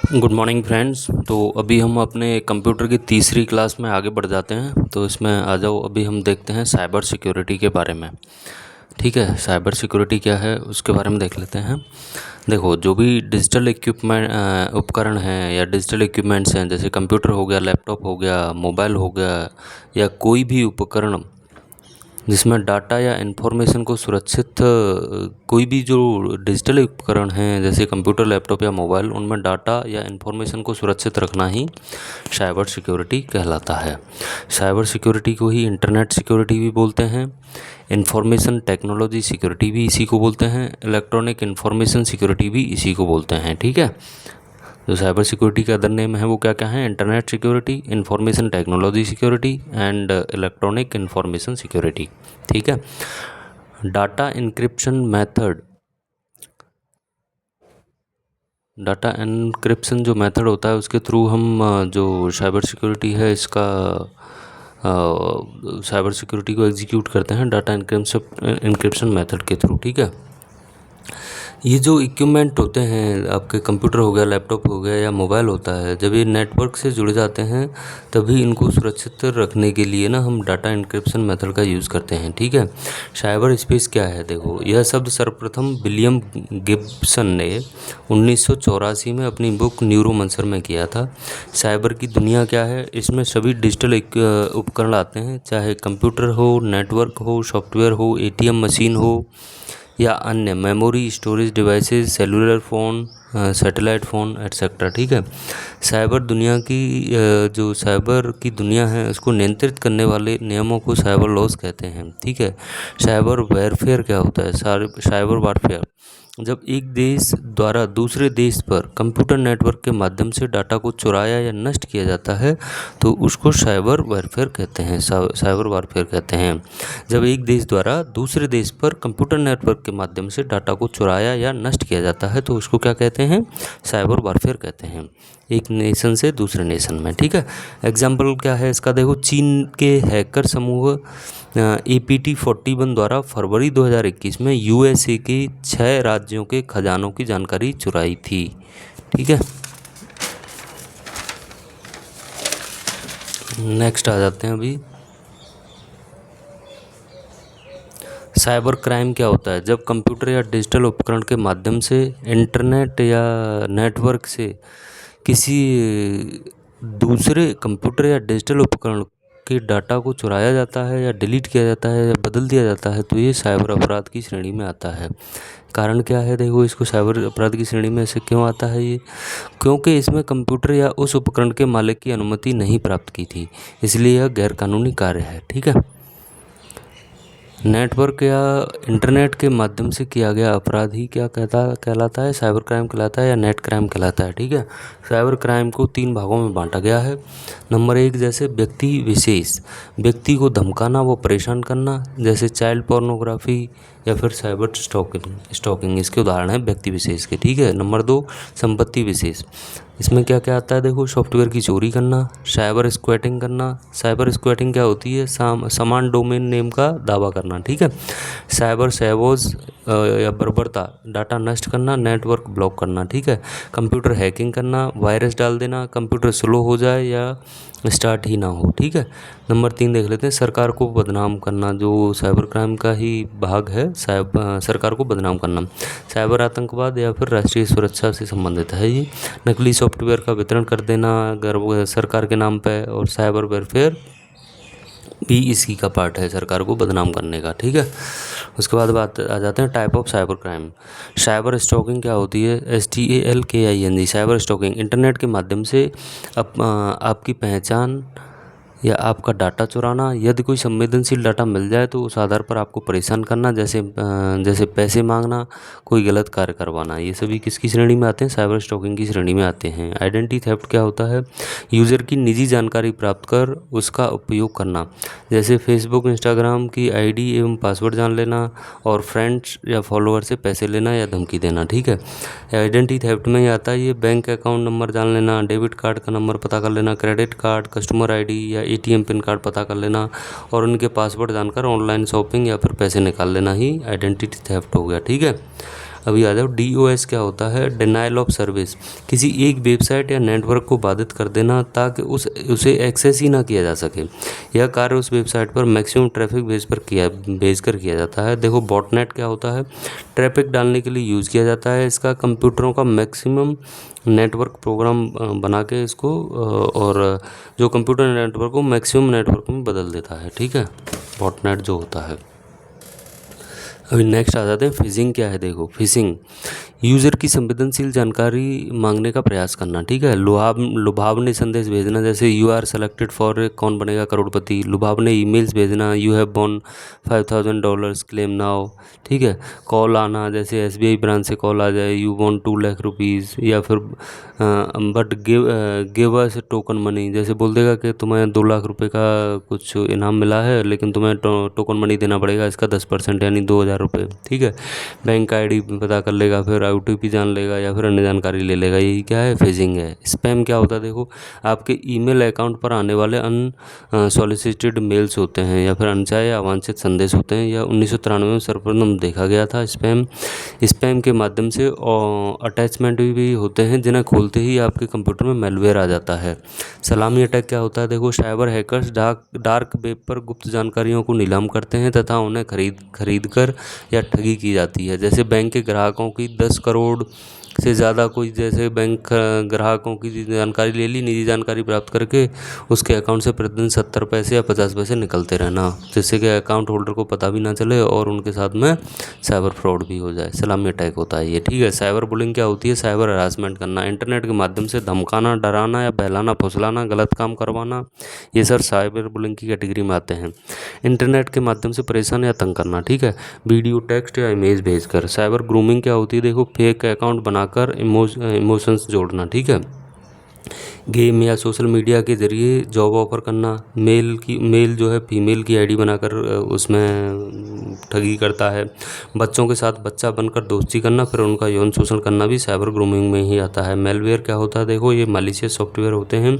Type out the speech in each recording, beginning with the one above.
Good morning friends. तो अभी हम अपने कंप्यूटर की तीसरी क्लास में आगे बढ़ जाते हैं। तो इसमें आ जाओ, अभी हम देखते हैं साइबर सिक्योरिटी के बारे में। ठीक है, साइबर सिक्योरिटी क्या है उसके बारे में देख लेते हैं। देखो, जो भी डिजिटल इक्विपमेंट उपकरण हैं या डिजिटल इक्विपमेंट्स हैं, जैसे कंप्यूटर हो गया, लैपटॉप हो गया, मोबाइल हो गया, या कोई भी उपकरण जिसमें डाटा या इन्फॉर्मेशन को सुरक्षित कोई भी जो डिजिटल उपकरण हैं जैसे कंप्यूटर, लैपटॉप या मोबाइल, उनमें डाटा या इन्फॉर्मेशन को सुरक्षित रखना ही साइबर सिक्योरिटी कहलाता है। साइबर सिक्योरिटी को ही इंटरनेट सिक्योरिटी भी बोलते हैं, इंफॉर्मेशन टेक्नोलॉजी सिक्योरिटी भी इसी को बोलते हैं, इलेक्ट्रॉनिक इंफॉर्मेशन सिक्योरिटी भी इसी को बोलते हैं। ठीक है, जो साइबर सिक्योरिटी का अदर नेम है वो क्या क्या है? Internet security, information technology security and electronic information security. ठीक है, data encryption method, data encryption जो मेथड होता है उसके थ्रू हम जो साइबर सिक्योरिटी है इसका साइबर सिक्योरिटी को एग्जीक्यूट करते हैं डाटा इनक्रिप्शन मेथड के थ्रू। ठीक है, ये जो इक्विपमेंट होते हैं, आपके कंप्यूटर हो गया, लैपटॉप हो गया या मोबाइल होता है, जब ये नेटवर्क से जुड़ जाते हैं तभी इनको सुरक्षित रखने के लिए ना हम डाटा इनक्रिप्शन मेथड का यूज़ करते हैं। ठीक है, साइबर स्पेस क्या है? देखो, यह शब्द सर्वप्रथम विलियम गिब्सन ने 1984 में अपनी बुक न्यूरोमंसर में किया था। साइबर की दुनिया क्या है? इसमें सभी डिजिटल उपकरण आते हैं, चाहे कंप्यूटर हो, नेटवर्क हो, सॉफ्टवेयर हो, एटीएम मशीन हो या अन्य memory storage devices, cellular phone, satellite phone etcetera. ठीक है, साइबर दुनिया की जो साइबर की दुनिया है उसको नियंत्रित करने वाले नियमों को साइबर लॉज कहते हैं। ठीक है, साइबर वारफेयर क्या होता है? साइबर वारफेयर जब एक देश द्वारा दूसरे देश पर कंप्यूटर नेटवर्क के माध्यम से डाटा को चुराया या नष्ट किया जाता है तो उसको साइबर वारफेयर कहते हैं। साइबर वारफेयर कहते हैं जब एक देश द्वारा दूसरे देश पर कंप्यूटर नेटवर्क के माध्यम से डाटा को चुराया या नष्ट किया जाता है तो उसको क्या कहते हैं? साइबर वारफेयर कहते हैं, एक नेशन से दूसरे नेशन में। ठीक है, एग्जाम्पल क्या है इसका? देखो, चीन के हैकर समूह APT41 द्वारा फरवरी 2021 में USA के 6 राज्यों के खजानों की जानकारी चुराई थी। ठीक है, नेक्स्ट आ जाते हैं अभी। साइबर क्राइम क्या होता है? जब कंप्यूटर या डिजिटल उपकरण के माध्यम से इंटरनेट या नेटवर्क से किसी दूसरे कंप्यूटर या डिजिटल उपकरण के डाटा को चुराया जाता है या डिलीट किया जाता है या बदल दिया जाता है तो ये साइबर अपराध की श्रेणी में आता है। कारण क्या है? देखो, इसको साइबर अपराध की श्रेणी में ऐसे क्यों आता है ये? क्योंकि इसमें कंप्यूटर या उस उपकरण के मालिक की अनुमति नहीं प्राप्त की थी, इसलिए यह गैरकानूनी कार्य है। ठीक है, नेटवर्क या इंटरनेट के माध्यम से किया गया अपराध ही क्या कहलाता है? साइबर क्राइम कहलाता है या नेट क्राइम कहलाता है। ठीक है, साइबर क्राइम को 3 भागों में बांटा गया है। नंबर 1, जैसे व्यक्ति विशेष, व्यक्ति को धमकाना व परेशान करना, जैसे चाइल्ड पोर्नोग्राफी या फिर साइबर स्टॉकिंग इसके उदाहरण है व्यक्ति विशेष के। ठीक है, नंबर 2, संपत्ति विशेष, इसमें क्या क्या आता है? देखो, सॉफ्टवेयर की चोरी करना, साइबर स्क्वैटिंग करना। साइबर स्क्वैटिंग क्या होती है? समान डोमेन नेम का दावा करना। ठीक है, साइबर सैबोज या बर्बरता, डाटा नष्ट करना, नेटवर्क ब्लॉक करना। ठीक है, कंप्यूटर हैकिंग करना, वायरस डाल देना, कंप्यूटर स्लो हो जाए या स्टार्ट ही ना हो। ठीक है, नंबर 3 देख लेते हैं, सरकार को बदनाम करना, जो साइबर क्राइम का ही भाग है, सरकार को बदनाम करना। साइबर आतंकवाद या फिर राष्ट्रीय सुरक्षा से संबंधित है ये। नकली सॉफ्टवेयर का वितरण कर देना सरकार के नाम पे, और साइबर वेरफेयर भी इसी का पार्ट है, सरकार को बदनाम करने का। ठीक है, उसके बाद बात आ जाते हैं type of cyber crime. Cyber stalking क्या होती है? STALKING, साइबर स्टॉकिंग इंटरनेट के माध्यम से आपकी पहचान या आपका डाटा चुराना, यदि कोई संवेदनशील डाटा मिल जाए तो उस आधार पर आपको परेशान करना, जैसे पैसे मांगना, कोई गलत कार्य करवाना, ये सभी किसकी श्रेणी में आते हैं? साइबर स्टॉकिंग की श्रेणी में आते हैं। आइडेंटिटी थेफ्ट क्या होता है? यूज़र की निजी जानकारी प्राप्त कर उसका उपयोग करना, जैसे फेसबुक, इंस्टाग्राम की ID एवं पासवर्ड जान लेना और फ्रेंड्स या फॉलोअर से पैसे लेना या धमकी देना। ठीक है, आइडेंटिटी थेफ्ट में ही आता है ये बैंक अकाउंट नंबर जान लेना, डेबिट कार्ड का नंबर पता कर लेना, क्रेडिट कार्ड, कस्टमर ID या ATM पिन कार्ड पता कर लेना और उनके पासवर्ड जानकर ऑनलाइन शॉपिंग या फिर पैसे निकाल लेना ही आइडेंटिटी थेफ्ट हो गया। ठीक है, अभी आ जाओ DOS क्या होता है, डिनाइल ऑफ सर्विस, किसी एक वेबसाइट या नेटवर्क को बाधित कर देना ताकि उसे एक्सेस ही ना किया जा सके। यह कार्य उस वेबसाइट पर मैक्सिमम ट्रैफिक भेज कर किया जाता है। देखो बॉटनेट क्या होता है, ट्रैफिक डालने के लिए यूज़ किया जाता है। इसका कंप्यूटरों का मैक्सिमम नेटवर्क प्रोग्राम बना के इसको और जो कंप्यूटर नेटवर्क को मैक्सिमम नेटवर्क में बदल देता है, ठीक है, बॉटनेट जो होता है। अभी नेक्स्ट आ जाते हैं फिशिंग क्या है। देखो फिशिंग यूज़र की संवेदनशील जानकारी मांगने का प्रयास करना, ठीक है, लुभावनी संदेश भेजना, जैसे यू आर सेलेक्टेड फॉर कौन बनेगा करोड़पति, लुभावनी ईमेल्स भेजना, you have von $5,000 claim now, ठीक है, कॉल आना, जैसे SBI ब्रांच से कॉल आ जाए, यू वॉन्ट 2 लाख रुपीज़, या फिर but give us token money, जैसे बोल देगा कि तुम्हें 2 लाख रुपए का कुछ इनाम मिला है लेकिन तुम्हें टोकन मनी देना पड़ेगा, इसका 10% यानी 2,000 रुपये, ठीक है। बैंक ID पता कर लेगा, फिर OTP जान लेगा या फिर अन्य जानकारी ले लेगा, यही क्या है, फिशिंग है। स्पैम क्या होता है, देखो आपके ईमेल अकाउंट पर आने वाले अनसॉलिसिटेड मेल्स होते हैं या फिर अनचाहे या अवांछित संदेश होते हैं। यह 1993 में सर्वप्रथम देखा गया था। स्पैम के माध्यम से अटैचमेंट भी होते हैं जिन्हें खोलते ही आपके कंप्यूटर में मैलवेयर आ जाता है। सलामी अटैक क्या होता है, देखो साइबर हैकर्स डार्क वेब पर गुप्त जानकारियों को नीलाम करते हैं तथा उन्हें खरीद कर या ठगी की जाती है। जैसे बैंक के ग्राहकों की 10 करोड़ से ज़्यादा कोई जैसे बैंक ग्राहकों की जानकारी ले ली, निजी जानकारी प्राप्त करके उसके अकाउंट से प्रतिदिन 70 पैसे या 50 पैसे निकलते रहना, जिससे कि अकाउंट होल्डर को पता भी ना चले और उनके साथ में साइबर फ्रॉड भी हो जाए। सलामी अटैक होता है ये, ठीक है। साइबर बुलिंग क्या होती है, साइबर हरासमेंट करना, इंटरनेट के माध्यम से धमकाना, डराना या बहलाना, फुसलाना, गलत काम करवाना, ये सर साइबर बुलिंग की कैटेगरी में आते हैं। इंटरनेट के माध्यम से परेशान या तंग करना, ठीक है, वीडियो, टेक्स्ट या इमेज भेजकर। साइबर ग्रूमिंग क्या होती है, देखो फेक अकाउंट बनाकर इमोशंस जोड़ना, ठीक है, गेम या सोशल मीडिया के जरिए जॉब ऑफर करना, मेल जो है फीमेल की ID बनाकर उसमें ठगी करता है। बच्चों के साथ बच्चा बनकर दोस्ती करना, फिर उनका यौन शोषण करना भी साइबर ग्रूमिंग में ही आता है। मेलवेयर क्या होता है, देखो ये मालिशियस सॉफ्टवेयर होते हैं।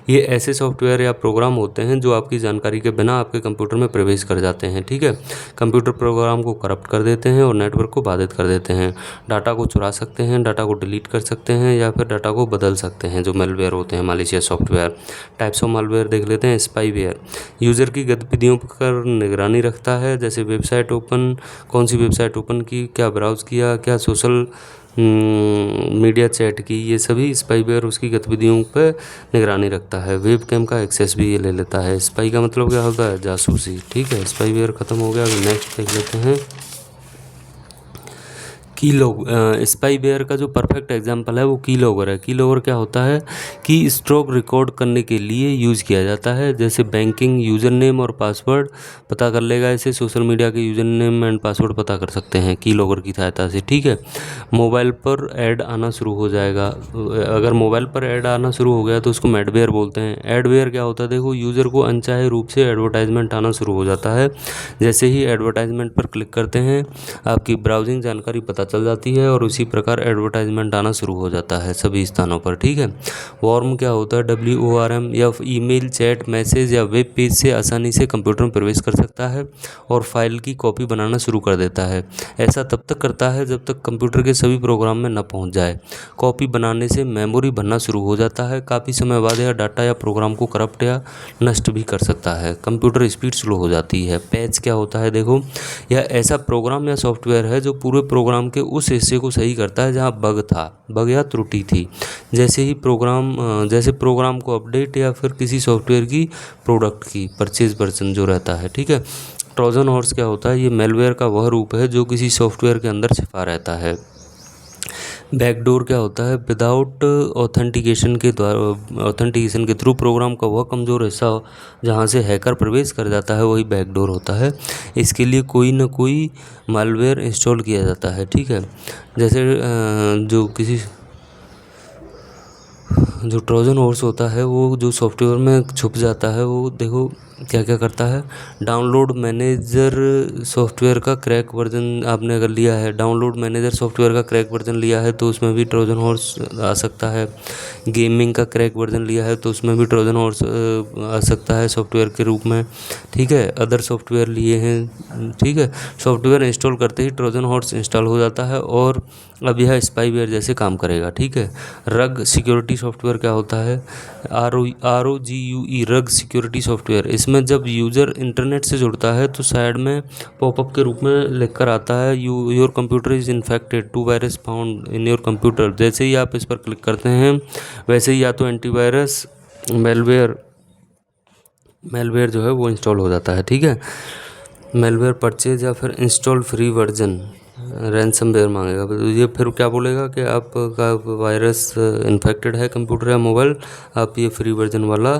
ये ऐसे सॉफ्टवेयर या प्रोग्राम होते हैं जो आपकी जानकारी के बिना आपके कंप्यूटर में प्रवेश कर जाते हैं, ठीक है, कंप्यूटर प्रोग्राम को करप्ट कर देते हैं और नेटवर्क को बाधित कर देते हैं। डाटा को चुरा सकते हैं, डाटा को डिलीट कर सकते हैं या फिर डाटा को बदल सकते हैं, जो मेलवेयर होते हैं, malicious software. Types of malware देख लेते हैं। स्पाईवेयर यूज़र की गतिविधियों पर निगरानी रखता है, जैसे कौन सी वेबसाइट ओपन की, क्या ब्राउज़ किया, क्या सोशल मीडिया चैट की, ये सभी स्पाईवेयर उसकी गतिविधियों पर निगरानी रखता है। वेब कैम का एक्सेस भी ये ले लेता है। स्पाई का मतलब क्या होता है, जासूसी, ठीक है। स्पाईवेयर ख़त्म हो गया, अभी नेक्स्ट देख लेते हैं स्पाईवेयर का जो परफेक्ट एग्जांपल है वो कीलॉगर है। कीलॉगर क्या होता है कि स्ट्रोक रिकॉर्ड करने के लिए यूज़ किया जाता है, जैसे बैंकिंग यूज़र नेम और पासवर्ड पता कर लेगा, ऐसे सोशल मीडिया के यूज़र नेम एंड पासवर्ड पता कर सकते हैं कीलॉगर की सहायता से, ठीक है। मोबाइल पर ऐड आना शुरू हो जाएगा, अगर मोबाइल पर ऐड आना शुरू हो गया तो उसको मैडवेयर बोलते हैं। एडवेयर क्या होता है, देखो यूज़र को अनचाहे रूप से एडवर्टाइजमेंट आना शुरू हो जाता है। जैसे ही एडवर्टाइजमेंट पर क्लिक करते हैं आपकी ब्राउजिंग जानकारी पता चल जाती है और उसी प्रकार एडवर्टाइजमेंट आना शुरू हो जाता है सभी स्थानों पर, ठीक है। वॉर्म क्या होता है, WORM, या ईमेल, चैट, मैसेज या वेब पेज से आसानी से कंप्यूटर में प्रवेश कर सकता है और फाइल की कॉपी बनाना शुरू कर देता है। ऐसा तब तक करता है जब तक कंप्यूटर के सभी प्रोग्राम में न पहुंच जाए। कॉपी बनाने से मेमोरी भरना शुरू हो जाता है। काफ़ी समय बाद यह डाटा या प्रोग्राम को करप्ट या नष्ट भी कर सकता है। कंप्यूटर स्पीड स्लो हो जाती है। पैच क्या होता है, देखो यह ऐसा प्रोग्राम या सॉफ्टवेयर है जो पूरे प्रोग्राम के उस हिस्से को सही करता है जहां बग या त्रुटि थी। जैसे प्रोग्राम को अपडेट या फिर किसी सॉफ्टवेयर की प्रोडक्ट की परचेज वर्जन जो रहता है, ठीक है। ट्रोजन हॉर्स क्या होता है, ये मेलवेयर का वह रूप है जो किसी सॉफ्टवेयर के अंदर छिपा रहता है। बैकडोर क्या होता है, विदाउट ऑथेंटिकेशन के थ्रू प्रोग्राम का वह कमज़ोर हिस्सा जहां से हैकर प्रवेश कर जाता है वही बैकडोर होता है। इसके लिए कोई ना कोई मालवेयर इंस्टॉल किया जाता है, ठीक है। जैसे जो किसी जो ट्रोजन हॉर्स होता है वो जो सॉफ्टवेयर में छुप जाता है, वो देखो क्या क्या करता है। डाउनलोड मैनेजर सॉफ्टवेयर का क्रैक वर्जन आपने अगर लिया है, डाउनलोड मैनेजर सॉफ्टवेयर का क्रैक वर्जन लिया है तो उसमें भी ट्रोजन हॉर्स आ सकता है। गेमिंग का क्रैक वर्जन लिया है तो उसमें भी ट्रोजन हॉर्स आ सकता है सॉफ्टवेयर के रूप में, ठीक है। अदर सॉफ्टवेयर लिए हैं, ठीक है। सॉफ्टवेयर इंस्टॉल करते ही ट्रोजन हॉर्स इंस्टॉल हो जाता है और अब यह स्पाईवेयर जैसे काम करेगा, ठीक है। रग सिक्योरिटी सॉफ्टवेयर क्या होता है? ROGUE रग सिक्योरिटी सॉफ्टवेयर। इसमें जब यूज़र इंटरनेट से जुड़ता है तो साइड में पॉपअप के रूप में लिख कर आता है your computer is infected to virus found in your computer. जैसे ही आप इस पर क्लिक करते हैं वैसे ही या तो एंटीवायरस मेलवेयर जो है वो इंस्टॉल हो जाता है, ठीक है। मेलवेयर परचेज या फिर इंस्टॉल फ्री वर्जन रैंसमवेयर मांगेगा। तो ये फिर क्या बोलेगा कि आपका वायरस इन्फेक्टेड है कंप्यूटर या मोबाइल, आप ये फ्री वर्जन वाला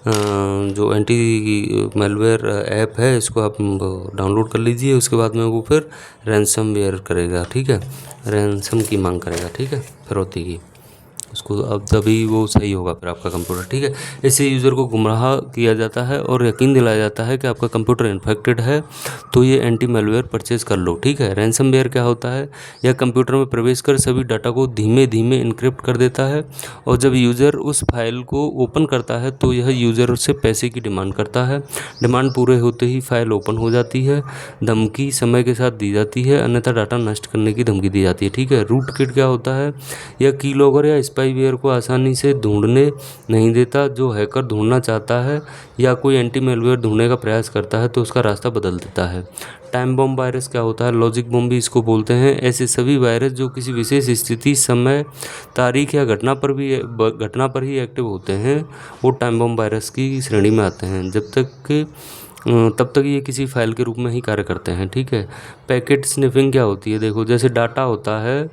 जो एंटी मेलवेयर ऐप है इसको आप डाउनलोड कर लीजिए। उसके बाद में वो फिर रैंसमवेयर करेगा, ठीक है, रैंसम की मांग करेगा, ठीक है, फिरौती की उसको। अब तभी वो सही होगा फिर आपका कंप्यूटर, ठीक है। इससे यूज़र को गुमराह किया जाता है और यकीन दिलाया जाता है कि आपका कंप्यूटर इन्फेक्टेड है तो ये एंटी मैलवेयर परचेज़ कर लो, ठीक है। रैंसमवेयर क्या होता है? यह कंप्यूटर में प्रवेश कर सभी डाटा को धीमे धीमे इनक्रिप्ट कर देता है और जब यूज़र उस फाइल को ओपन करता है तो यह यूज़र से पैसे की डिमांड करता है। डिमांड पूरे होते ही फाइल ओपन हो जाती है। धमकी समय के साथ दी जाती है, अन्यथा डाटा नष्ट करने की धमकी दी जाती है, ठीक है। रूट किट क्या होता है? यह कीलॉगर या स्पाईवेयर को आसानी से ढूंढने नहीं देता। जो हैकर ढूंढना चाहता है या कोई एंटी मैलवेयर ढूंढने का प्रयास करता है तो उसका रास्ता बदल देता है। टाइम बम वायरस क्या होता है? लॉजिक बम भी इसको बोलते हैं। ऐसे सभी वायरस जो किसी विशेष स्थिति, समय, तारीख या घटना पर ही एक्टिव होते हैं वो टाइम बम वायरस की श्रेणी में आते हैं। तब तक ये किसी फाइल के रूप में ही कार्य करते हैं, ठीक है। पैकेट स्निफिंग क्या होती है? देखो, जैसे डाटा होता है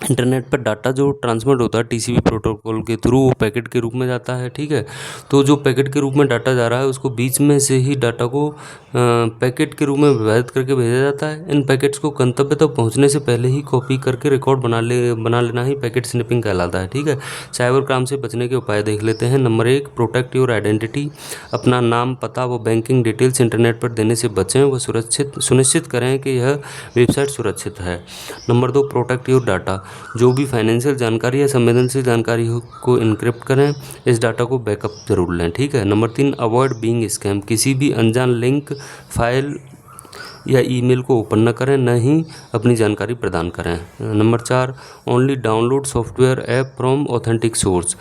इंटरनेट पर, डाटा जो ट्रांसमिट होता है टीसीपी प्रोटोकॉल के थ्रू वो पैकेट के रूप में जाता है, ठीक है। तो जो पैकेट के रूप में डाटा जा रहा है उसको बीच में से ही डाटा को पैकेट के रूप में विभाजित करके भेजा जाता है। इन पैकेट्स को गंतव्य तक पहुंचने से पहले ही कॉपी करके रिकॉर्ड बना लेना ही पैकेट स्निपिंग कहलाता है, ठीक है। साइबर क्राइम से बचने के उपाय देख लेते हैं। Number 1, protect your identity. अपना नाम, पता व बैंकिंग डिटेल्स इंटरनेट पर देने से बचें व सुनिश्चित करें कि यह वेबसाइट सुरक्षित है। Number 2, protect your data. जो भी फाइनेंशियल जानकारी या संवेदनशील जानकारी को इनक्रिप्ट करें। इस डाटा को बैकअप जरूर लें, ठीक है। Number 3, avoid being scam. किसी भी अनजान लिंक, फाइल या ईमेल को ओपन न करें, न ही अपनी जानकारी प्रदान करें। Number 4, only download software app from authentic source,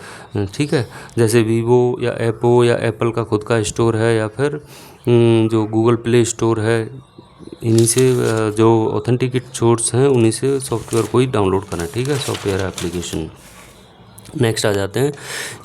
ठीक है। जैसे वीवो या एप्पो या एप्पल का खुद का स्टोर है या फिर जो गूगल प्ले स्टोर है, इन्हीं से जो ऑथेंटिकेट सोर्स हैं उन्हीं से सॉफ्टवेयर को ही डाउनलोड करना, ठीक है, सॉफ्टवेयर एप्लीकेशन। नेक्स्ट आ जाते हैं,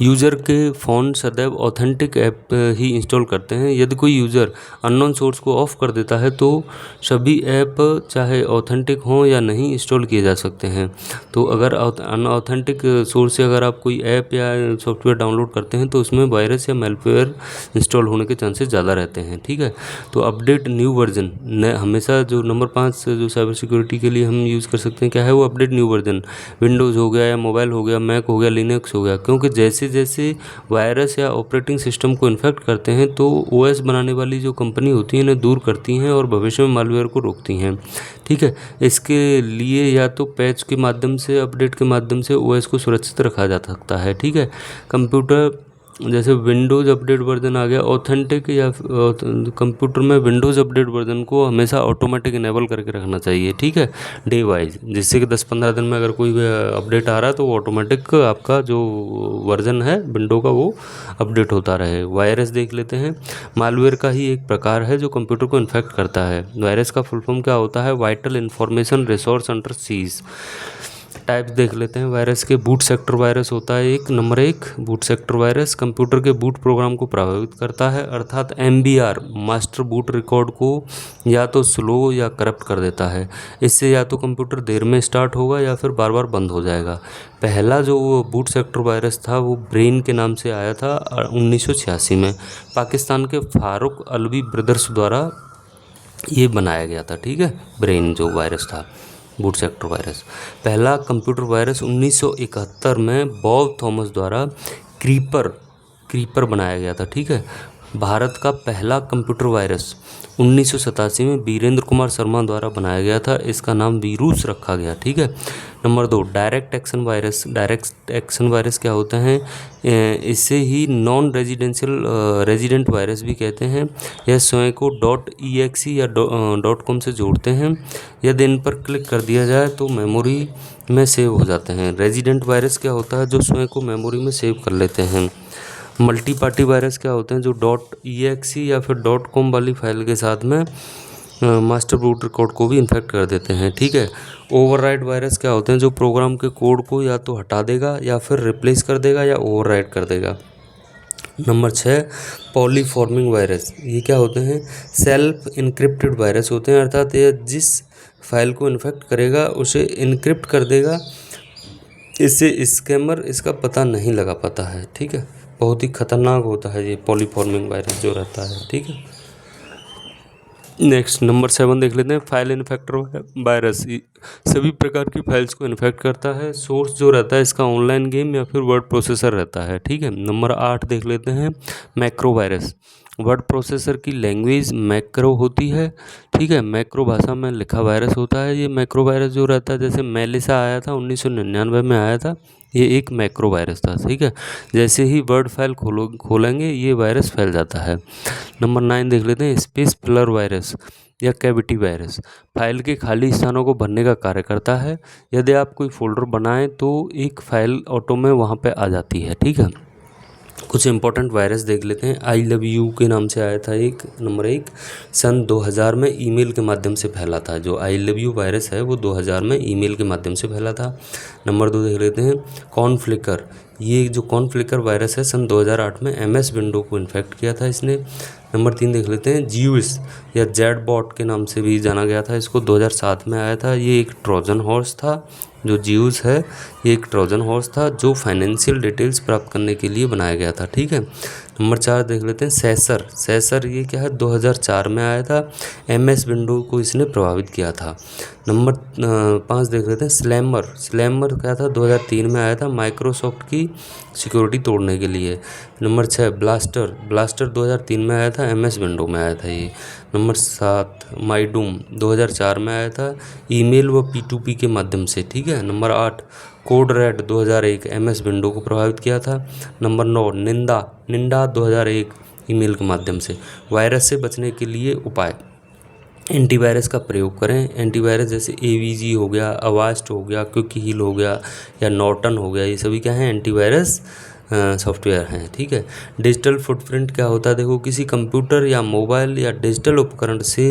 यूज़र के फ़ोन सदैव ऑथेंटिक ऐप ही इंस्टॉल करते हैं। यदि कोई यूज़र अननोन सोर्स को ऑफ कर देता है तो सभी ऐप चाहे ऑथेंटिक हों या नहीं इंस्टॉल किए जा सकते हैं। तो अगर अनऑथेंटिक सोर्स से अगर आप कोई ऐप या सॉफ्टवेयर डाउनलोड करते हैं तो उसमें वायरस या मेलवेयर इंस्टॉल होने के चांसेस ज़्यादा रहते हैं, ठीक है। तो अपडेट न्यू वर्जन हमेशा जो नंबर 5 जो साइबर सिक्योरिटी के लिए हम यूज़ कर सकते हैं, क्या है वो? Update new version. विंडोज़ हो गया या मोबाइल हो गया, मैक हो गया, लिनक्स हो गया, क्योंकि जैसे जैसे वायरस या ऑपरेटिंग सिस्टम को इन्फेक्ट करते हैं तो ओएस बनाने वाली जो कंपनी होती है इन्हें दूर करती हैं और भविष्य में मालवेयर को रोकती हैं, ठीक है। इसके लिए या तो पैच के माध्यम से, अपडेट के माध्यम से ओएस को सुरक्षित रखा जा सकता है, ठीक है। कंप्यूटर जैसे विंडोज़ अपडेट वर्जन आ गया ऑथेंटिक, या कंप्यूटर में विंडोज़ अपडेट वर्जन को हमेशा ऑटोमेटिक इनेबल करके रखना चाहिए, ठीक है, डे वाइज, जिससे कि 10-15 दिन में अगर कोई अपडेट आ रहा है तो वो ऑटोमेटिक आपका जो वर्जन है विंडो का वो अपडेट होता रहे। वायरस देख लेते हैं। मालवेयर का ही एक प्रकार है जो कंप्यूटर को इन्फेक्ट करता है। वायरस का फुल फॉर्म क्या होता है? Vital information resource under seize. Types देख लेते हैं वायरस के। बूट सेक्टर वायरस होता है number 1 boot sector virus computer के बूट प्रोग्राम को प्रभावित करता है, अर्थात MBR मास्टर बूट रिकॉर्ड को या तो स्लो या करप्ट कर देता है। इससे या तो कंप्यूटर देर में स्टार्ट होगा या फिर बार बार बंद हो जाएगा। पहला जो बूट सेक्टर वायरस था वो ब्रेन के नाम से आया था 1986 में। पाकिस्तान के फारूक अलवी ब्रदर्स द्वारा ये बनाया गया था, ठीक है, ब्रेन जो वायरस था बूट सेक्टर वायरस। पहला कंप्यूटर वायरस 1971 में बॉब थॉमस द्वारा क्रीपर बनाया गया था। ठीक है। भारत का पहला कंप्यूटर वायरस 1987 में वीरेंद्र कुमार शर्मा द्वारा बनाया गया था। इसका नाम वीरूस रखा गया। ठीक है। Number 2, direct action virus. Direct action virus क्या होते हैं? इससे ही नॉन रेजिडेंट वायरस भी कहते हैं। यह स्वयं को .exe या .com से जोड़ते हैं। यदि इन पर क्लिक कर दिया जाए तो मेमोरी में सेव हो जाते हैं। रेजिडेंट वायरस क्या होता है? जो स्वयं को मेमोरी में सेव कर लेते हैं। मल्टी पार्टी वायरस क्या होते हैं? जो .exe या फिर .com वाली फाइल के साथ में मास्टर रूट कोड को भी इन्फेक्ट कर देते हैं। ठीक है। ओवरराइड वायरस क्या होते हैं? जो प्रोग्राम के कोड को या तो हटा देगा या फिर रिप्लेस कर देगा या ओवरराइड कर देगा। Number 6, polymorphing virus. ये क्या होते हैं? सेल्फ इनक्रिप्टेड वायरस होते हैं, अर्थात यह जिस फाइल को इन्फेक्ट करेगा उसे इनक्रिप्ट कर देगा। इससे स्कैमर इसका पता नहीं लगा पाता है। ठीक है। बहुत ही खतरनाक होता है ये पॉलीफॉर्मिंग वायरस जो रहता है। ठीक है। नेक्स्ट नंबर 7 देख लेते हैं, फाइल इन्फेक्टर वायरस। सभी प्रकार की फाइल्स को इन्फेक्ट करता है। सोर्स जो रहता है इसका ऑनलाइन गेम या फिर वर्ड प्रोसेसर रहता है। ठीक है। नंबर 8 देख लेते हैं, मैक्रो वायरस। वर्ड प्रोसेसर की लैंग्वेज मैक्रो होती है। ठीक है। मैक्रो भाषा में लिखा वायरस होता है। ये मैक्रो वायरस जो रहता है, जैसे मेलिसा आया था 1999 में आया था, ये एक मैक्रो वायरस था। ठीक है। जैसे ही वर्ड फाइल खोलेंगे ये वायरस फैल जाता है। नंबर 9 देख लेते हैं, स्पेस फिलर वायरस या कैविटी वायरस। फाइल के खाली स्थानों को भरने का कार्य करता है। यदि आप कोई फोल्डर बनाएं तो एक फाइल ऑटो में वहाँ पे आ जाती है। ठीक है। कुछ इंपॉर्टेंट वायरस देख लेते हैं। आई लव यू के नाम से आया था एक, नंबर 1, सन 2000 में ईमेल के माध्यम से फैला था। जो आई लव यू वायरस है वो 2000 में ईमेल के माध्यम से फैला था। नंबर 2 देख लेते हैं, कॉर्नफ्लिकर। ये जो कॉर्नफ्लिकर वायरस है सन 2008 में MS विंडो को इन्फेक्ट किया था इसने। नंबर 3 देख लेते हैं, जीविस या जेड बॉट के नाम से भी जाना गया था। इसको 2007 में आया था। ये एक ट्रोजन हॉर्स था। जो जीव्स है ये एक ट्रोजन हॉर्स था जो फाइनेंशियल डिटेल्स प्राप्त करने के लिए बनाया गया था। ठीक है। नंबर 4 देख लेते हैं, सेसर। ये क्या है? 2004 में आया था। MS विंडो को इसने प्रभावित किया था। नंबर 5 देख लेते हैं, स्लैमर क्या था? 2003 में आया था, माइक्रोसॉफ्ट की सिक्योरिटी तोड़ने के लिए। नंबर 6, ब्लास्टर 2003 में आया था, MS विंडो में आया था ये। नंबर 7, माइडूम 2004 में आया था, ईमेल व P2P के माध्यम से। ठीक है। Number 8, code red 2001 MS window को प्रभावित किया था। नंबर 9, निंडा 2001 ईमेल के माध्यम से। वायरस से बचने के लिए उपाय, एंटीवायरस का प्रयोग करें। एंटीवायरस जैसे AVG हो गया, अवास्ट हो गया, क्विक हील हो गया या नॉर्टन हो गया, ये सभी क्या हैं? एंटीवायरस सॉफ्टवेयर हैं। ठीक है। डिजिटल फुटप्रिंट क्या होता है? देखो, किसी कंप्यूटर या मोबाइल या डिजिटल उपकरण से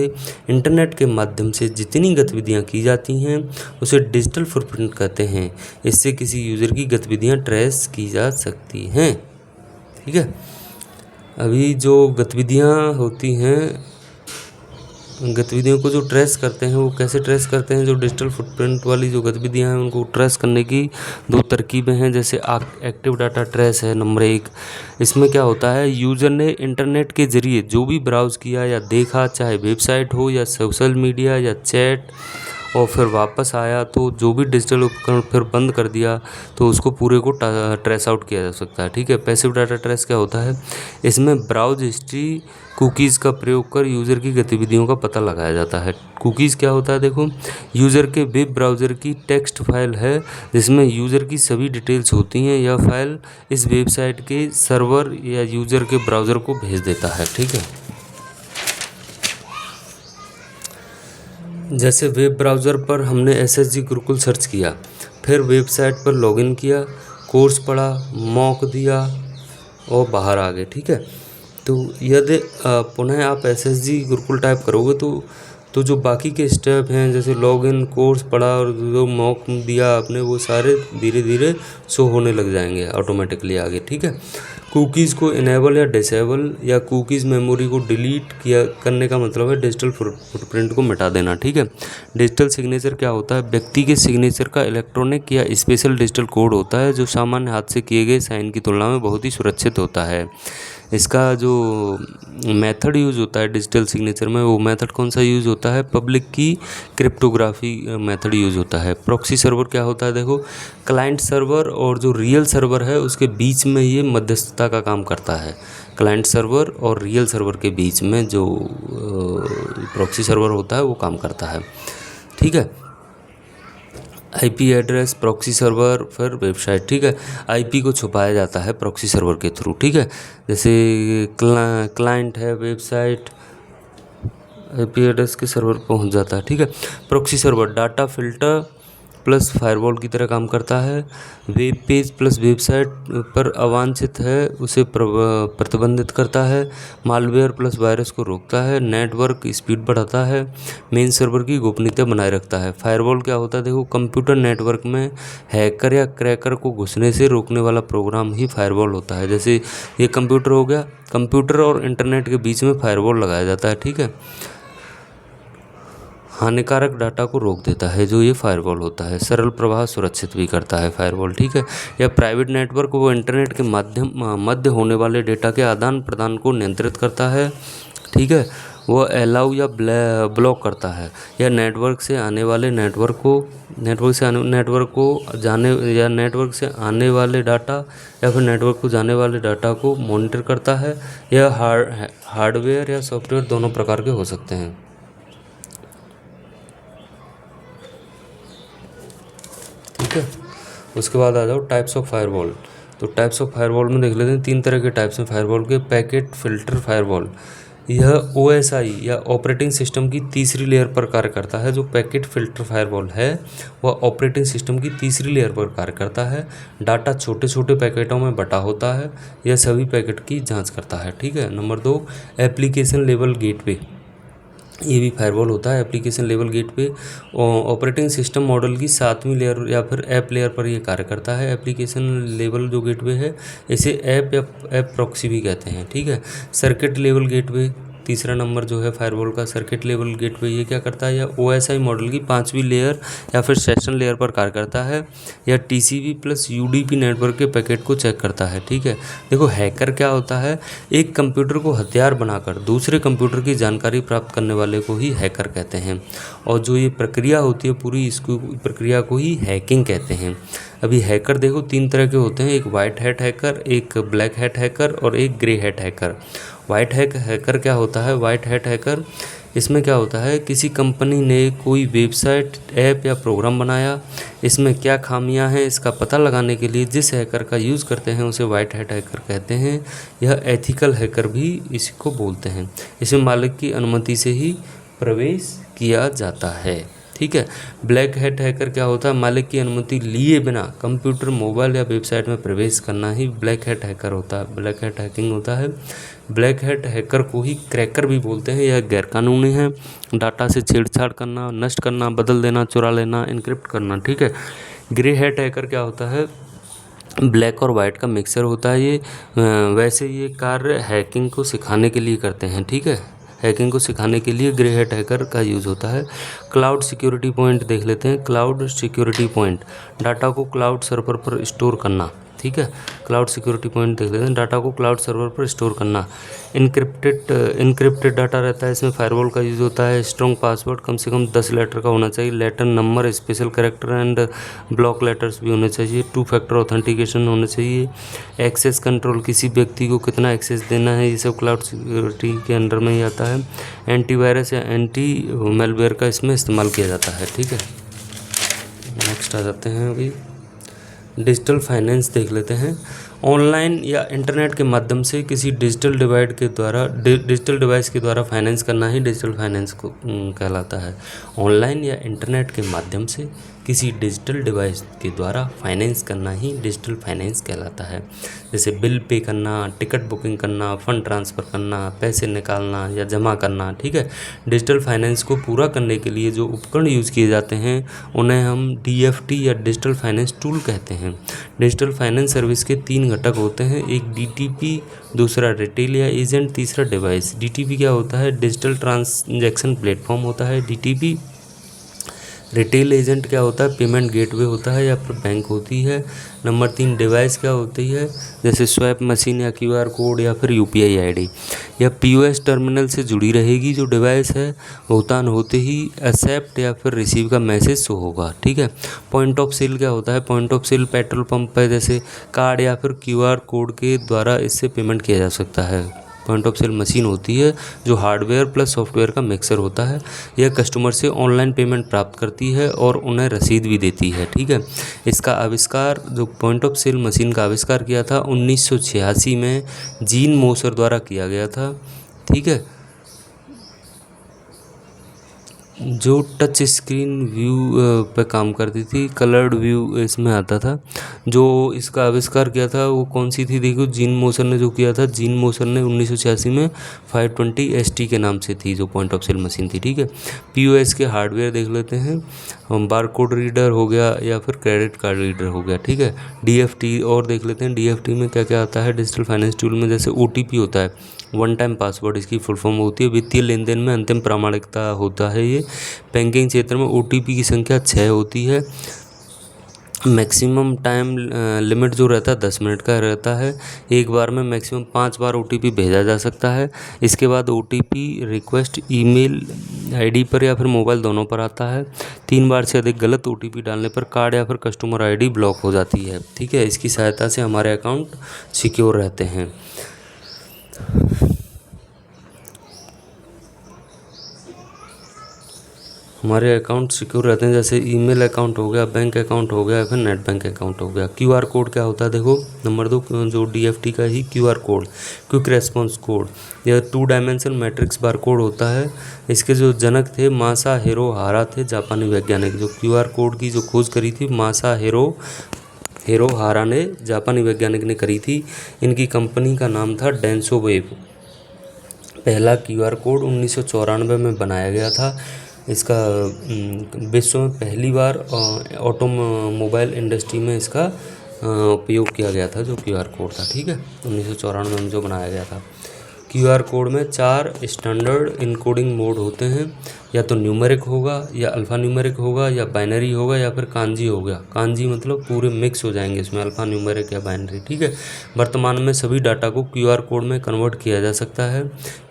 इंटरनेट के माध्यम से जितनी गतिविधियां की जाती हैं उसे डिजिटल फुटप्रिंट कहते हैं। इससे किसी यूज़र की गतिविधियां ट्रेस की जा सकती हैं। ठीक है। अभी जो गतिविधियां होती हैं, गतिविधियों को जो ट्रेस करते हैं वो कैसे ट्रेस करते हैं? जो डिजिटल फुटप्रिंट वाली जो गतिविधियां हैं उनको ट्रेस करने की 2 तरकीबें हैं। जैसे एक्टिव डाटा ट्रेस है नंबर 1। इसमें क्या होता है? यूज़र ने इंटरनेट के ज़रिए जो भी ब्राउज़ किया या देखा, चाहे वेबसाइट हो या सोशल मीडिया या चैट, और फिर वापस आया तो जो भी डिजिटल उपकरण फिर बंद कर दिया तो उसको पूरे को ट्रेस आउट किया जा सकता है। ठीक है। पैसिव डाटा ट्रेस क्या होता है? इसमें ब्राउज हिस्ट्री कुकीज़ का प्रयोग कर यूज़र की गतिविधियों का पता लगाया जाता है। कुकीज़ क्या होता है? देखो, यूज़र के वेब ब्राउज़र की टेक्स्ट फाइल है जिसमें यूज़र की सभी डिटेल्स होती हैं। यह फाइल इस वेबसाइट के सर्वर या यूज़र के ब्राउज़र को भेज देता है। ठीक है। जैसे वेब ब्राउज़र पर हमने SSG गुरुकुल सर्च किया, फिर वेबसाइट पर लॉगिन किया, कोर्स पढ़ा, मॉक दिया और बाहर आ गए। ठीक है। तो यदि पुनः आप SSG गुरुकुल टाइप करोगे तो जो बाकी के स्टेप हैं, जैसे लॉगिन, कोर्स पढ़ा और जो मॉक दिया आपने, वो सारे धीरे धीरे शो होने लग जाएंगे ऑटोमेटिकली आगे। ठीक है। कुकीज़ को इनेबल या डिसेबल या कुकीज़ मेमोरी को डिलीट करने का मतलब है डिजिटल फुटप्रिंट को मिटा देना। ठीक है। डिजिटल सिग्नेचर क्या होता है? व्यक्ति के सिग्नेचर का इलेक्ट्रॉनिक या स्पेशल डिजिटल कोड होता है जो सामान्य हाथ से किए गए साइन की तुलना में बहुत ही सुरक्षित होता है। इसका जो मेथड यूज़ होता है डिजिटल सिग्नेचर में, वो मेथड कौन सा यूज़ होता है, पब्लिक की क्रिप्टोग्राफी मेथड यूज़ होता है। प्रॉक्सी सर्वर क्या होता है, देखो क्लाइंट सर्वर और जो रियल सर्वर है उसके बीच में ये मध्यस्थता का काम करता है। क्लाइंट सर्वर और रियल सर्वर के बीच में जो प्रॉक्सी सर्वर होता है वो काम करता है, ठीक है। आईपी एड्रेस, प्रॉक्सी सर्वर, फिर वेबसाइट, ठीक है। आईपी को छुपाया जाता है प्रॉक्सी सर्वर के थ्रू, ठीक है। जैसे क्लाइंट है, वेबसाइट, आईपी एड्रेस के सर्वर पहुंच जाता है, ठीक है। Proxy server data filter plus firewall की तरह काम करता है। वेब पेज प्लस वेबसाइट पर अवांछित है उसे प्रतिबंधित करता है। मालवेयर प्लस वायरस को रोकता है। नेटवर्क स्पीड बढ़ाता है। मेन सर्वर की गोपनीयता बनाए रखता है। फायरवॉल क्या होता है, देखो कंप्यूटर नेटवर्क में हैकर या क्रैकर को घुसने से रोकने वाला प्रोग्राम ही फायरवॉल होता है। जैसे ये कंप्यूटर हो गया, कंप्यूटर और इंटरनेट के बीच में फायरवॉल लगाया जाता है, ठीक है। हानिकारक डाटा को रोक देता है जो ये फायरवॉल होता है। सरल प्रवाह सुरक्षित भी करता है फायरवॉल, ठीक है। या प्राइवेट नेटवर्क वो इंटरनेट के मध्य होने वाले डेटा के आदान प्रदान को नियंत्रित करता है, ठीक है। वो अलाउ या ब्लॉक करता है। या नेटवर्क से आने वाले नेटवर्क से आने वाले डाटा या फिर नेटवर्क को जाने वाले डाटा को मॉनिटर करता है। यह हार्डवेयर या सॉफ्टवेयर दोनों प्रकार के हो सकते हैं, ठीक है। उसके बाद आ जाओ टाइप्स ऑफ फायरवॉल। तो टाइप्स ऑफ फायरवॉल में देख लेते हैं, 3 तरह के टाइप्स हैं फायरवॉल के। पैकेट फिल्टर फायरवॉल, यह ओएसआई या ऑपरेटिंग सिस्टम की तीसरी लेयर पर कार्य करता है। जो पैकेट फिल्टर फायरवॉल है वह ऑपरेटिंग सिस्टम की तीसरी लेयर पर कार्य करता है। डाटा छोटे छोटे पैकेटों में बटा होता है। यह सभी पैकेट की जांच करता है, ठीक है। नंबर 2, एप्लीकेशन लेवल गेटवे, ये भी फायरवॉल होता है। Application level gateway operating system model की 7वीं लेयर या फिर ऐप लेयर पर यह कार्य करता है। एप्लीकेशन लेवल जो गेटवे है इसे ऐप या ऐप प्रॉक्सी भी कहते हैं, ठीक है। सर्किट लेवल गेटवे, तीसरा नंबर जो है फायरवॉल का, सर्किट लेवल गेटवे, ये क्या करता है, या ओएसआई मॉडल की 5वीं लेयर या फिर सेशन लेयर पर कार्य करता है। या टीसीपी प्लस यूडीपी नेटवर्क के पैकेट को चेक करता है, ठीक है। देखो हैकर क्या होता है, एक कंप्यूटर को हथियार बनाकर दूसरे कंप्यूटर की जानकारी प्राप्त करने वाले को ही हैकर कहते हैं। और जो ये प्रक्रिया होती है पूरी, इसको प्रक्रिया को ही हैकिंग कहते हैं। अभी हैकर देखो 3 तरह के होते हैं, एक वाइट हैट हैकर, एक ब्लैक हैट हैकर और एक grey hat hacker. White hacker क्या होता है, वाइट हैट हैकर इसमें क्या होता है, किसी कंपनी ने कोई वेबसाइट, ऐप या प्रोग्राम बनाया, इसमें क्या खामियां हैं इसका पता लगाने के लिए जिस हैकर का यूज़ करते हैं उसे वाइट हैट हैकर कहते हैं। यह एथिकल हैकर भी इसी को बोलते हैं। इसमें मालिक की अनुमति से ही प्रवेश किया जाता है, ठीक है। ब्लैक हैट हैकर क्या होता है, मालिक की अनुमति लिए बिना कंप्यूटर, मोबाइल या वेबसाइट में प्रवेश करना ही ब्लैक हैट हैकर होता है, ब्लैक हैट हैकिंग होता है। ब्लैक हैट हैकर को ही क्रैकर भी बोलते हैं। यह गैरकानूनी है। डाटा से छेड़छाड़ करना, नष्ट करना, बदल देना, चुरा लेना, इनक्रिप्ट करना, ठीक है। ग्रे हैट हैकर क्या होता है, ब्लैक और वाइट का मिक्सर होता है। ये वैसे ये कार्य हैकिंग को सिखाने के लिए करते हैं, ठीक है। हैकिंग को सिखाने के लिए ग्रे हैट हैकर का यूज़ होता है। क्लाउड सिक्योरिटी पॉइंट देख लेते हैं। क्लाउड सिक्योरिटी पॉइंट, डाटा को क्लाउड सर्वर पर स्टोर करना, ठीक है। क्लाउड सिक्योरिटी पॉइंट देख लेते हैं, डाटा को क्लाउड सर्वर पर स्टोर करना। इनक्रिप्टेड डाटा रहता है, इसमें फायरवॉल का यूज़ होता है। स्ट्रॉन्ग पासवर्ड कम से कम 10 लेटर का होना चाहिए। Letter, number, special character and block letters भी होने चाहिए। 2 फैक्टर ऑथेंटिकेशन होने चाहिए। एक्सेस कंट्रोल, किसी व्यक्ति को कितना एक्सेस देना है, ये सब क्लाउड सिक्योरिटी के अंडर में ही आता है। एंटीवायरस या एंटी मेलवेयर का इसमें इस्तेमाल किया जाता है, ठीक है। नेक्स्ट आ जाते हैं, अभी डिजिटल फाइनेंस देख लेते हैं। ऑनलाइन या इंटरनेट के माध्यम से किसी डिजिटल डिवाइस के द्वारा फाइनेंस करना ही डिजिटल फाइनेंस को कहलाता है। ऑनलाइन या इंटरनेट के माध्यम से किसी डिजिटल डिवाइस के द्वारा फाइनेंस करना ही डिजिटल फाइनेंस कहलाता है। जैसे बिल पे करना, टिकट बुकिंग करना, फंड ट्रांसफ़र करना, पैसे निकालना या जमा करना, ठीक है। डिजिटल फाइनेंस को पूरा करने के लिए जो उपकरण यूज़ किए जाते हैं उन्हें हम DFT या डिजिटल फाइनेंस टूल कहते हैं। डिजिटल फाइनेंस सर्विस के 3 घटक होते हैं, एक DTP, दूसरा रिटेल या एजेंट, तीसरा डिवाइस। DTP क्या होता है, डिजिटल ट्रांजैक्शन प्लेटफॉर्म होता है। DTP रिटेल एजेंट क्या होता है, पेमेंट गेटवे होता है या फिर बैंक होती है। नंबर 3 डिवाइस क्या होती है, जैसे स्वैप मशीन या क्यूआर कोड या फिर यूपीआई आईडी। यह पीओएस टर्मिनल से जुड़ी रहेगी जो डिवाइस है, भुगतान होते ही एक्सेप्ट या फिर रिसीव का मैसेज शो होगा, ठीक है। पॉइंट ऑफ सेल क्या होता है, point of sale petrol pump पर जैसे कार्ड या फिर क्यूआर कोड के द्वारा इससे पेमेंट किया जा सकता है। पॉइंट ऑफ सेल मशीन होती है जो हार्डवेयर प्लस सॉफ्टवेयर का मिक्सर होता है। यह कस्टमर से ऑनलाइन पेमेंट प्राप्त करती है और उन्हें रसीद भी देती है, ठीक है। इसका आविष्कार, जो पॉइंट ऑफ सेल मशीन का आविष्कार किया था 1986 में जीन मोसर द्वारा किया गया था, ठीक है। जो टच स्क्रीन व्यू पे काम करती थी, कलर्ड व्यू इसमें आता था। जो इसका आविष्कार किया था वो कौन सी थी, देखो जीन मोसर ने जो किया था, जीन मोसर ने 1986 में 520 ST के नाम से थी जो पॉइंट ऑफ सेल मशीन थी, ठीक है। पीओएस के हार्डवेयर देख लेते हैं, हम बारकोड रीडर हो गया या फिर क्रेडिट कार्ड रीडर हो गया, ठीक है। डीएफटी और देख लेते हैं, डीएफटी में क्या क्या आता है, डिजिटल फाइनेंस टूल में जैसे ओटीपी होता है, वन टाइम पासवर्ड इसकी फुल फॉर्म होती है। वित्तीय लेन देन में अंतिम प्रामाणिकता होता है ये। बैंकिंग क्षेत्र में ओटीपी की संख्या 6 होती है। मैक्सिमम टाइम लिमिट जो रहता है 10 मिनट का रहता है। एक बार में मैक्सिमम 5 बार ओटीपी भेजा जा सकता है। इसके बाद ओटीपी रिक्वेस्ट ईमेल आईडी पर या फिर मोबाइल दोनों पर आता है। 3 बार से अधिक गलत ओटीपी डालने पर कार्ड या फिर कस्टमर आईडी ब्लॉक हो जाती है, ठीक है। इसकी सहायता से हमारे अकाउंट सिक्योर रहते हैं। हमारे अकाउंट सिक्योर रहते हैं, जैसे ईमेल अकाउंट हो गया, बैंक अकाउंट हो गया या फिर नेट बैंक अकाउंट हो गया। क्यूआर कोड क्या होता है, देखो नंबर 2 जो डीएफटी का ही QR code, quick response code, यह 2 डायमेंशन मैट्रिक्स बार कोड होता है। इसके जो जनक थे मासाहिरो हारा थे, जापानी वैज्ञानिक। जो क्यूआर कोड की जो खोज करी थी मासाहिरो हारा ने, जापानी वैज्ञानिक ने करी थी। इनकी कंपनी का नाम था डेंसो वेब। पहला क्यूआर कोड 1994 में बनाया गया था। इसका विश्व में पहली बार ऑटोमोबाइल इंडस्ट्री में इसका उपयोग किया गया था, जो क्यूआर कोड था, ठीक है। 1994 में जो बनाया गया था। क्यूआर कोड में 4 स्टैंडर्ड इनकोडिंग मोड होते हैं, या तो न्यूमेरिक होगा या अल्फ़ा न्यूमेरिक होगा या बाइनरी होगा या फिर कांजी होगा। कांजी मतलब पूरे मिक्स हो जाएंगे इसमें, अल्फ़ा न्यूमेरिक या बाइनरी, ठीक है। वर्तमान में सभी डाटा को क्यूआर कोड में कन्वर्ट किया जा सकता है।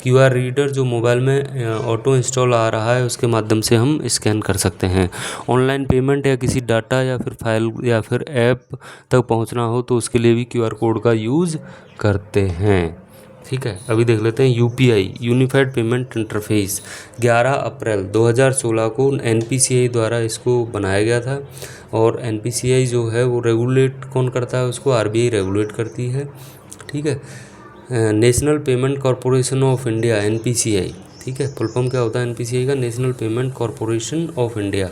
क्यूआर रीडर जो मोबाइल में ऑटो इंस्टॉल आ रहा है उसके माध्यम से हम स्कैन कर सकते हैं। ऑनलाइन पेमेंट या किसी डाटा या फिर फाइल या फिर ऐप तक पहुंचना हो तो उसके लिए भी क्यूआर कोड का यूज़ करते हैं, ठीक है। अभी देख लेते हैं यूपीआई, यूनिफाइड पेमेंट इंटरफेस। 11 अप्रैल 2016 को एनपीसीआई द्वारा इसको बनाया गया था। और एनपीसीआई जो है वो रेगुलेट कौन करता है, उसको आरबीआई रेगुलेट करती है, ठीक है। National payment corporation of India, NPCI, ठीक है। फुल फॉर्म क्या होता है एनपीसीआई का, national payment corporation of India.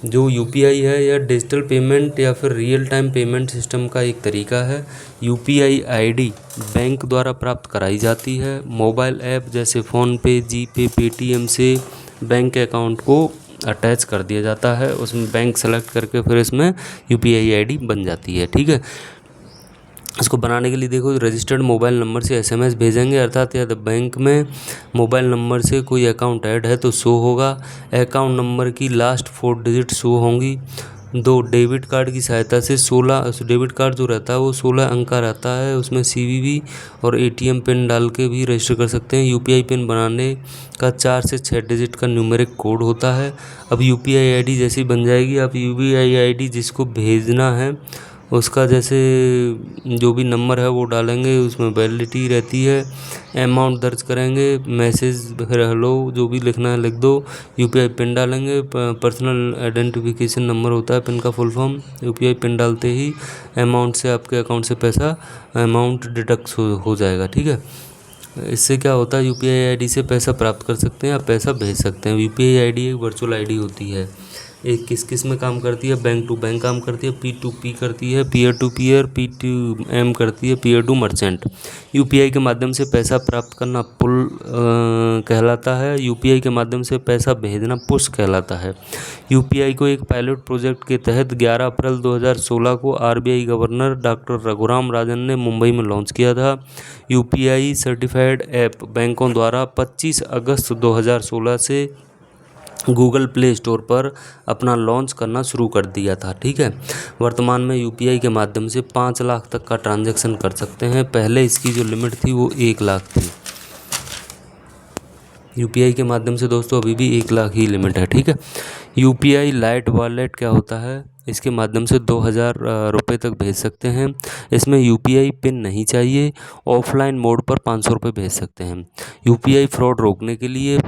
जो यूपीआई है यह डिजिटल पेमेंट या फिर रियल टाइम पेमेंट सिस्टम का एक तरीका है। यूपीआई आईडी बैंक द्वारा प्राप्त कराई जाती है। मोबाइल ऐप जैसे फ़ोनपे, जीपे, पेटीएम से बैंक अकाउंट को अटैच कर दिया जाता है, उसमें बैंक सेलेक्ट करके फिर इसमें यूपीआई आईडी बन जाती है, ठीक है। इसको बनाने के लिए देखो, रजिस्टर्ड मोबाइल नंबर से एसएमएस भेजेंगे, अर्थात यदि बैंक में मोबाइल नंबर से कोई अकाउंट ऐड है तो शो होगा। अकाउंट नंबर की लास्ट 4 डिजिट शो होंगी। 2 डेबिट कार्ड की सहायता से 16 डेबिट कार्ड जो रहता है वो 16 अंक का रहता है, उसमें सीवीवी और एटीएम पिन डाल के भी रजिस्टर कर सकते हैं। यूपीआई पिन बनाने का 4 से 6 डिजिट का न्यूमेरिक कोड होता है। अब यूपीआई आईडी जैसी बन जाएगी, अब यूपीआई आईडी जिसको भेजना है उसका जैसे जो भी नंबर है वो डालेंगे, उसमें वैलिडिटी रहती है। अमाउंट दर्ज करेंगे, मैसेज फिर हेलो जो भी लिखना है लिख दो। यूपीआई पिन डालेंगे, पर्सनल आइडेंटिफिकेशन नंबर होता है पिन का फुल फॉर्म। यूपीआई पिन डालते ही अमाउंट से आपके अकाउंट से पैसा अमाउंट डिडक्ट हो जाएगा, ठीक है। इससे क्या होता है, यूपीआई आईडी से पैसा प्राप्त कर सकते हैं या पैसा भेज सकते हैं। यूपीआई आईडी एक वर्चुअल आईडी होती है। एक किस किस में काम करती है, बैंक टू बैंक काम करती है, P2P करती है, पीयर टू पीयर, P2M करती है, पीयर टू मर्चेंट। यूपीआई के माध्यम से पैसा प्राप्त करना पुल कहलाता है। यूपीआई के माध्यम से पैसा भेजना पुश कहलाता है। यूपीआई को एक पायलट प्रोजेक्ट के तहत 11 अप्रैल 2016 को RBI governor doctor Raghuram Rajan ने मुंबई में लॉन्च किया था। यूपीआई सर्टिफाइड ऐप बैंकों द्वारा 25 अगस्त 2016 से गूगल प्ले स्टोर पर अपना लॉन्च करना शुरू कर दिया था। ठीक है, वर्तमान में यूपीआई के माध्यम से 5 लाख तक का ट्रांजैक्शन कर सकते हैं। पहले इसकी जो लिमिट थी वो 1 लाख थी। यूपीआई के माध्यम से दोस्तों अभी भी 1 लाख ही लिमिट है। ठीक है, यूपीआई लाइट वॉलेट क्या होता है? इसके माध्यम से 2000 रुपये तक भेज सकते हैं। इसमें यूपीआई पिन नहीं चाहिए। ऑफलाइन मोड पर 500 रुपये भेज सकते हैं। यूपीआई फ्रॉड रोकने के लिए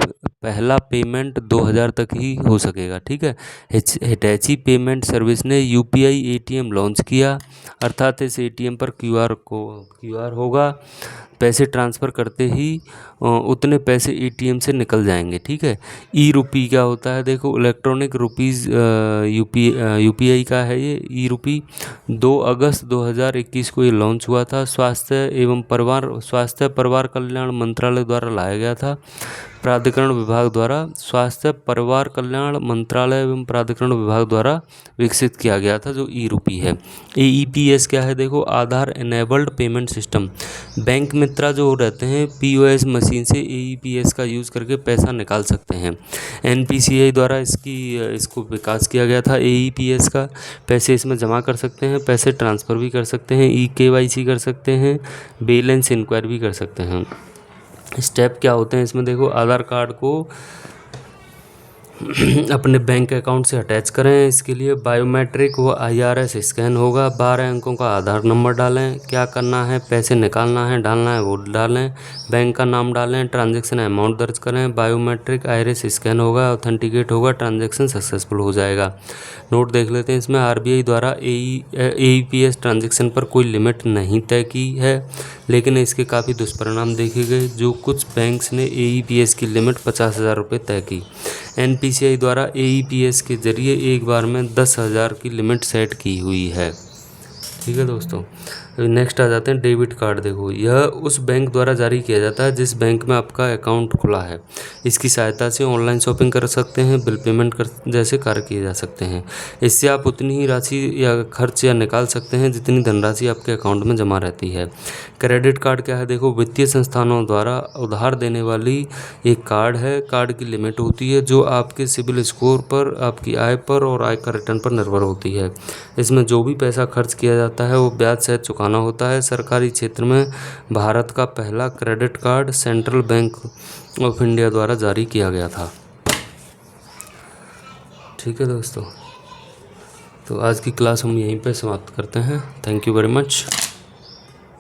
पहला पेमेंट 2000 तक ही हो सकेगा। ठीक है, हिटैची पेमेंट सर्विस ने यूपीआई एटीएम लॉन्च किया, अर्थात इस एटीएम पर क्यूआर होगा। पैसे ट्रांसफ़र करते ही उतने पैसे एटीएम से निकल जाएंगे। ठीक है, ई रुपी क्या होता है? देखो, इलेक्ट्रॉनिक रुपीज़ यूपीआई का है ये ई रुपी। 2 अगस्त 2021 को ये लॉन्च हुआ था। स्वास्थ्य परिवार कल्याण मंत्रालय द्वारा लाया गया था। प्राधिकरण विभाग द्वारा स्वास्थ्य परिवार कल्याण मंत्रालय एवं प्राधिकरण विभाग द्वारा विकसित किया गया था जो ई रुपी है। एईपीएस क्या है? देखो, आधार इनेबल्ड पेमेंट सिस्टम। बैंक मित्रा जो रहते हैं पीओएस मशीन से एईपीएस का यूज़ करके पैसा निकाल सकते हैं। एनपीसीआई द्वारा इसको विकास किया गया था एईपीएस का। पैसे इसमें जमा कर सकते हैं, पैसे ट्रांसफ़र भी कर सकते हैं, केवाईसी कर सकते हैं, बैलेंस इंक्वायरी भी कर सकते हैं। स्टेप क्या होते हैं इसमें? देखो, आधार कार्ड को अपने बैंक अकाउंट से अटैच करें। इसके लिए बायोमेट्रिक व आईआरएस स्कैन होगा। 12 अंकों का आधार नंबर डालें। क्या करना है? पैसे निकालना है, डालना है वो डालें। बैंक का नाम डालें, ट्रांजैक्शन अमाउंट दर्ज करें। बायोमेट्रिक आईआरएस स्कैन होगा, ऑथेंटिकेट होगा, ट्रांजैक्शन सक्सेसफुल हो जाएगा। नोट देख लेते हैं इसमें। आरबीआई द्वारा एईपीएस ट्रांजैक्शन पर कोई लिमिट नहीं तय की है, लेकिन इसके काफ़ी दुष्परिणाम देखे गए। जो कुछ बैंक्स ने एईपीएस की लिमिट 50,000 रुपये तय की। एनपीसीआई द्वारा एईपीएस के जरिए एक बार में 10,000 की लिमिट सेट की हुई है। ठीक है दोस्तों, नेक्स्ट आ जाते हैं डेबिट कार्ड। देखो, यह उस बैंक द्वारा जारी किया जाता है जिस बैंक में आपका अकाउंट खुला है। इसकी सहायता से ऑनलाइन शॉपिंग कर सकते हैं, बिल पेमेंट कर जैसे कार्य किए जा सकते हैं। इससे आप उतनी ही राशि या खर्च या निकाल सकते हैं जितनी धनराशि आपके अकाउंट में जमा रहती है। क्रेडिट कार्ड क्या है? देखो, वित्तीय संस्थानों द्वारा उधार देने वाली एक कार्ड है। कार्ड की लिमिट होती है जो आपके सिबिल स्कोर पर, आपकी आय पर और आयकर रिटर्न पर निर्भर होती है। इसमें जो भी पैसा खर्च किया जाता है वो ब्याज सहित चुकाना होता है। सरकारी क्षेत्र में भारत का पहला credit card central bank of India द्वारा जारी किया गया था। ठीक है दोस्तों, तो आज की क्लास हम यहीं पे समाप्त करते हैं। Thank you very much.